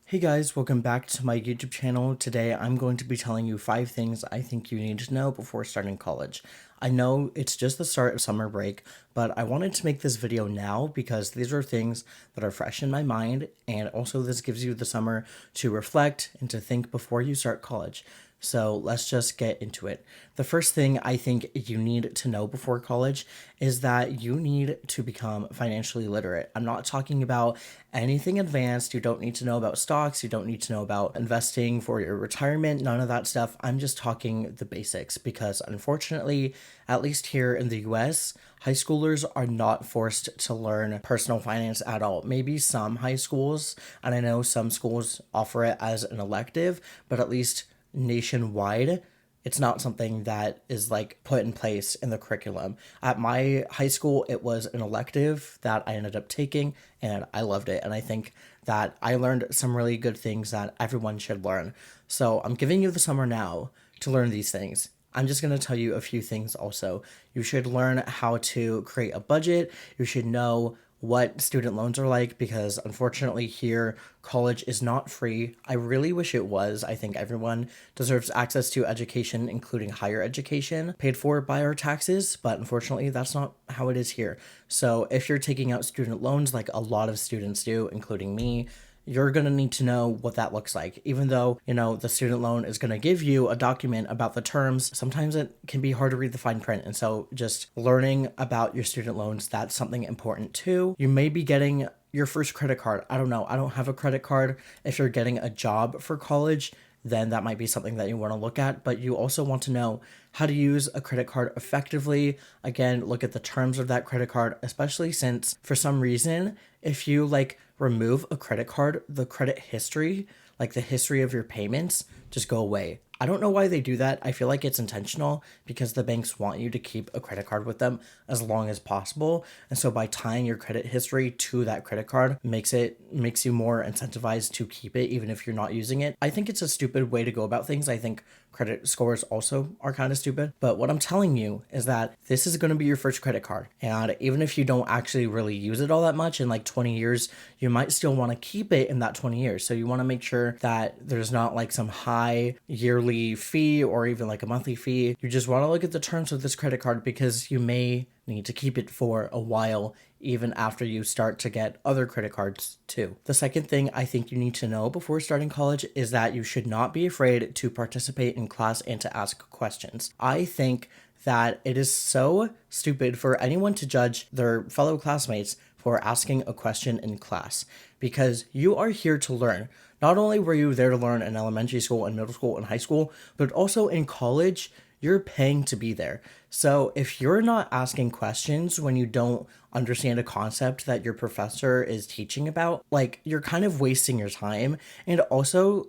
Hey guys, welcome back to my YouTube channel. Today I'm going to be telling you 5 things I think you need to know before starting college. I know it's just the start of summer break, but I wanted to make this video now because these are things that are fresh in my mind, and also this gives you the summer to reflect and to think before you start college. So let's just get into it. The first thing I think you need to know before college is that you need to become financially literate. I'm not talking about anything advanced. You don't need to know about stocks. You don't need to know about investing for your retirement, none of that stuff. I'm just talking the basics because unfortunately, at least here in the US, high schoolers are not forced to learn personal finance at all. Maybe some high schools, and I know some schools offer it as an elective, but at least nationwide, it's not something that is like put in place in the curriculum. At my high school, it was an elective that I ended up taking and I loved it. And I think that I learned some really good things that everyone should learn. So I'm giving you the summer now to learn these things. I'm just going to tell you a few things also. You should learn how to create a budget. You should know what student loans are like because unfortunately here college is not free. I really wish it was. I think everyone deserves access to education, including higher education paid for by our taxes, but unfortunately that's not how it is here. So if you're taking out student loans like a lot of students do, including me, you're going to need to know what that looks like. Even though, the student loan is going to give you a document about the terms, sometimes it can be hard to read the fine print. And so just learning about your student loans, that's something important too. You may be getting your first credit card. I don't know. I don't have a credit card. If you're getting a job for college, then that might be something that you want to look at. But you also want to know how to use a credit card effectively. Again, look at the terms of that credit card, especially since for some reason, if you remove a credit card, the credit history, like the history of your payments, just go away. I don't know why they do that. I feel like it's intentional because the banks want you to keep a credit card with them as long as possible. And so by tying your credit history to that credit card makes you more incentivized to keep it even if you're not using it. I think it's a stupid way to go about things. I think credit scores also are kind of stupid. But what I'm telling you is that this is going to be your first credit card. And even if you don't actually really use it all that much in 20 years, you might still want to keep it in that 20 years. So you want to make sure that there's not some high yearly fee or even a monthly fee. You just want to look at the terms of this credit card because you may need to keep it for a while even after you start to get other credit cards too. The second thing I think you need to know before starting college is that you should not be afraid to participate in class and to ask questions. I think that it is so stupid for anyone to judge their fellow classmates for asking a question in class because you are here to learn. Not only were you there to learn in elementary school and middle school and high school, but also in college, you're paying to be there. So if you're not asking questions when you don't understand a concept that your professor is teaching about, you're kind of wasting your time. And also,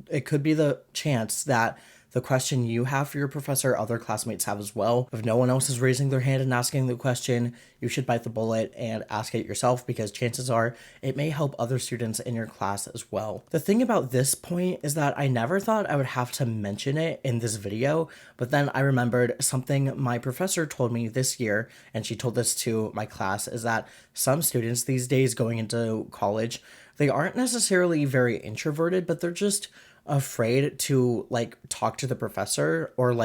it could be the chance that the question you have for your professor, other classmates have as well. If no one else is raising their hand and asking the question, you should bite the bullet and ask it yourself because chances are it may help other students in your class as well. The thing about this point is that I never thought I would have to mention it in this video, but then I remembered something my professor told me this year, and she told this to my class, is that some students these days going into college, they aren't necessarily very introverted, but they're just afraid to talk to the professor or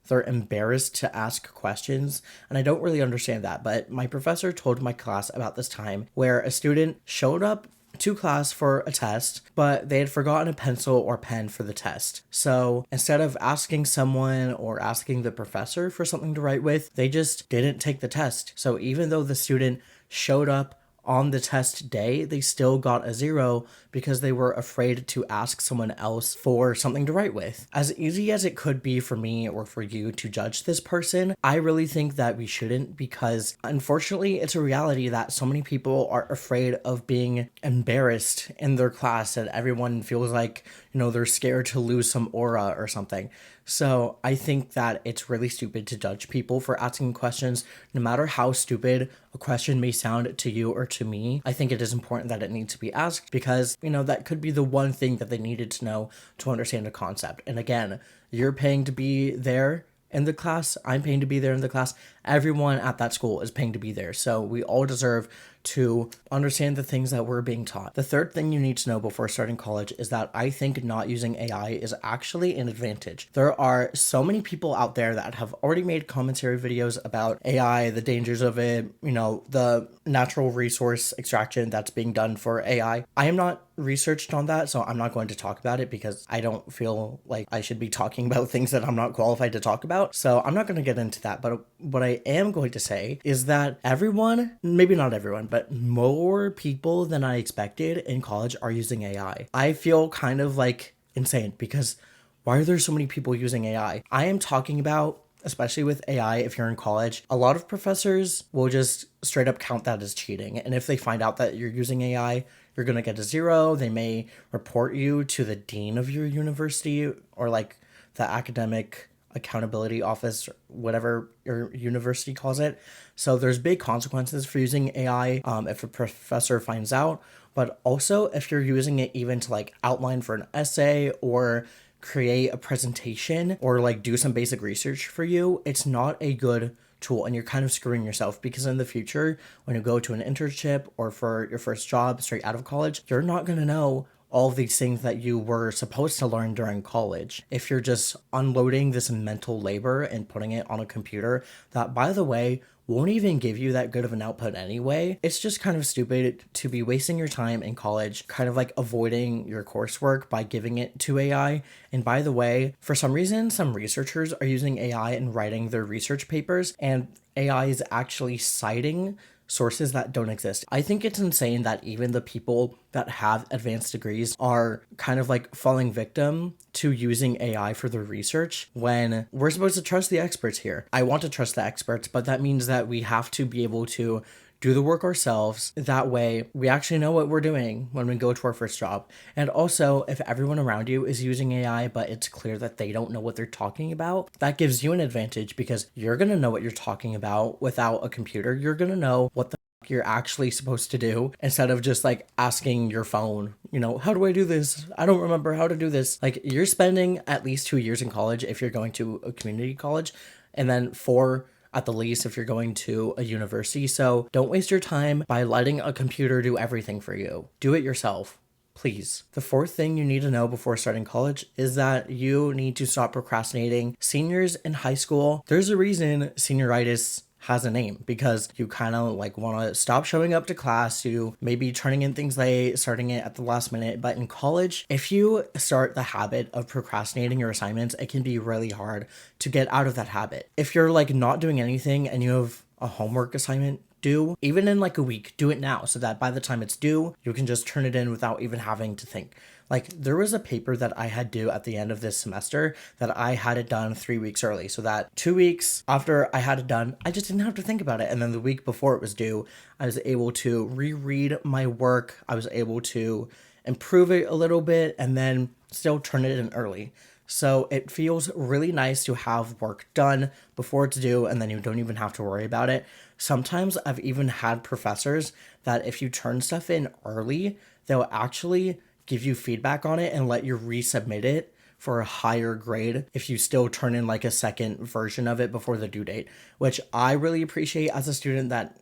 they're embarrassed to ask questions. And I don't really understand that. But my professor told my class about this time where a student showed up to class for a test, but they had forgotten a pencil or pen for the test. So instead of asking someone or asking the professor for something to write with, they just didn't take the test. So even though the student showed up on the test day, they still got a 0 because they were afraid to ask someone else for something to write with. As easy as it could be for me or for you to judge this person, I really think that we shouldn't because unfortunately it's a reality that so many people are afraid of being embarrassed in their class and everyone feels like, they're scared to lose some aura or something. So I think that it's really stupid to judge people for asking questions, no matter how stupid a question may sound to you or to me. I think it is important that it needs to be asked because, that could be the one thing that they needed to know to understand a concept. And again, you're paying to be there in the class. I'm paying to be there in the class. Everyone at that school is paying to be there. So we all deserve to understand the things that we're being taught. The third thing you need to know before starting college is that I think not using AI is actually an advantage. There are so many people out there that have already made commentary videos about AI, the dangers of it, the natural resource extraction that's being done for AI. I am not researched on that, so I'm not going to talk about it because I don't feel like I should be talking about things that I'm not qualified to talk about. So I'm not going to get into that. But what I am going to say is that everyone, maybe not everyone, but more people than I expected in college are using AI. I feel kind of like insane because why are there so many people using AI? I am talking about, especially with AI, if you're in college, a lot of professors will just straight up count that as cheating. And if they find out that you're using AI, you're going to get a 0. They may report you to the dean of your university or like the academic accountability office, whatever your university calls it. So there's big consequences for using AI if a professor finds out, but also if you're using it even to like outline for an essay or create a presentation or like do some basic research for you, it's not a good tool and you're kind of screwing yourself because in the future, when you go to an internship or for your first job straight out of college, you're not going to know all of these things that you were supposed to learn during college if you're just unloading this mental labor and putting it on a computer that, by the way, won't even give you that good of an output anyway. It's just kind of stupid to be wasting your time in college, kind of like avoiding your coursework by giving it to AI. And by the way, for some reason, some researchers are using AI in writing their research papers, and AI is actually citing sources that don't exist. I think it's insane that even the people that have advanced degrees are kind of like falling victim to using AI for their research when we're supposed to trust the experts here. I want to trust the experts, but that means that we have to be able to do the work ourselves. That way we actually know what we're doing when we go to our first job. And also, if everyone around you is using AI, but it's clear that they don't know what they're talking about, that gives you an advantage because you're going to know what you're talking about without a computer. You're going to know what the you're actually supposed to do instead of just like asking your phone, how do I do this? I don't remember how to do this. Like, you're spending at least 2 years in college if you're going to a community college, and then 4 at the least if you're going to a university. So don't waste your time by letting a computer do everything for you. Do it yourself, please. The fourth thing you need to know before starting college is that you need to stop procrastinating. Seniors in high school, there's a reason senioritis has a name, because you kind of like want to stop showing up to class, you maybe turning in things late, starting it at the last minute. But in college, if you start the habit of procrastinating your assignments, it can be really hard to get out of that habit. If you're like not doing anything and you have a homework assignment due, even in like a week, do it now so that by the time it's due, you can just turn it in without even having to think. Like, there was a paper that I had due at the end of this semester that I had it done 3 weeks early, so that 2 weeks after I had it done, I just didn't have to think about it. And then the week before it was due, I was able to reread my work. I was able to improve it a little bit and then still turn it in early. So it feels really nice to have work done before it's due and then you don't even have to worry about it. Sometimes I've even had professors that if you turn stuff in early, they'll actually give you feedback on it and let you resubmit it for a higher grade if you still turn in like a second version of it before the due date, which I really appreciate as a student that,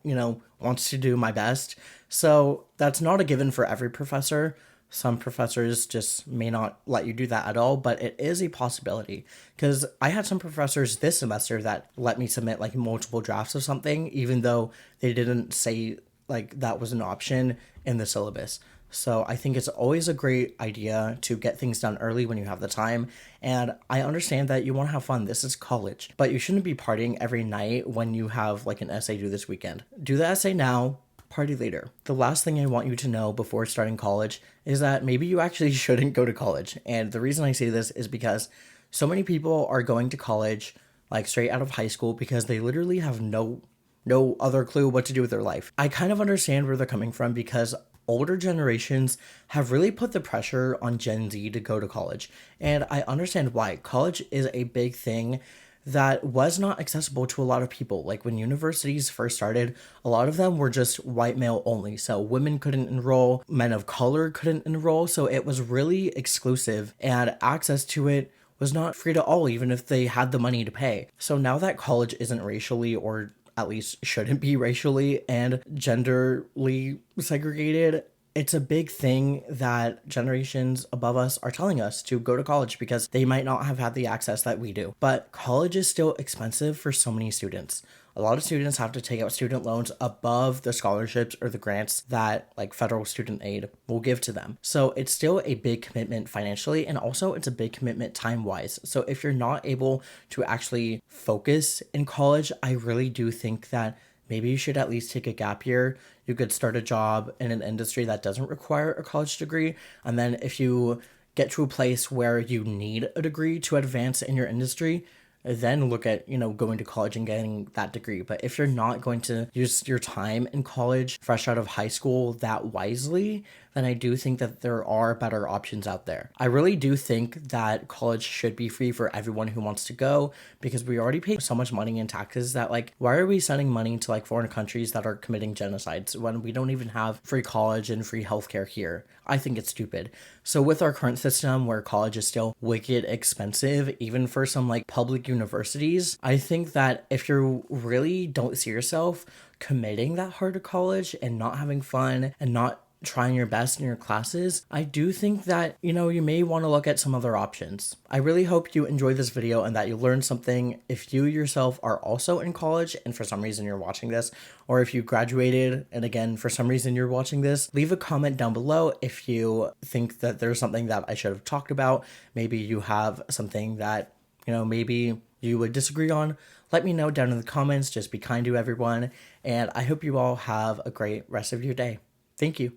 wants to do my best. So that's not a given for every professor. Some professors just may not let you do that at all, but it is a possibility, because I had some professors this semester that let me submit like multiple drafts of something, even though they didn't say like that was an option in the syllabus. So I think it's always a great idea to get things done early when you have the time. And I understand that you want to have fun. This is college, but you shouldn't be partying every night when you have like an essay due this weekend. Do the essay now, party later. The last thing I want you to know before starting college is that maybe you actually shouldn't go to college. And the reason I say this is because so many people are going to college like straight out of high school because they literally have no other clue what to do with their life. I kind of understand where they're coming from, because older generations have really put the pressure on Gen Z to go to college. And I understand why. College is a big thing that was not accessible to a lot of people. Like, when universities first started, a lot of them were just white male only. So women couldn't enroll, men of color couldn't enroll. So it was really exclusive, and access to it was not free to all, even if they had the money to pay. So now that college isn't racially or at least shouldn't be racially and genderly segregated. It's a big thing that generations above us are telling us to go to college because they might not have had the access that we do. But college is still expensive for so many students. A lot of students have to take out student loans above the scholarships or the grants that like federal student aid will give to them. So it's still a big commitment financially, and also it's a big commitment time wise. So if you're not able to actually focus in college, I really do think that maybe you should at least take a gap year. You could start a job in an industry that doesn't require a college degree. And then if you get to a place where you need a degree to advance in your industry, then look at, going to college and getting that degree. But if you're not going to use your time in college, fresh out of high school, that wisely, then I do think that there are better options out there. I really do think that college should be free for everyone who wants to go, because we already pay so much money in taxes that, like, why are we sending money to like foreign countries that are committing genocides when we don't even have free college and free healthcare here? I think it's stupid. So with our current system where college is still wicked expensive, even for some like public universities, I think that if you really don't see yourself committing that hard to college and not having fun and not trying your best in your classes, I do think that, you may want to look at some other options. I really hope you enjoyed this video and that you learned something. If you yourself are also in college and for some reason you're watching this, or if you graduated and again, for some reason you're watching this, leave a comment down below if you think that there's something that I should have talked about. Maybe you have something that, maybe you would disagree on. Let me know down in the comments. Just be kind to everyone. And I hope you all have a great rest of your day. Thank you.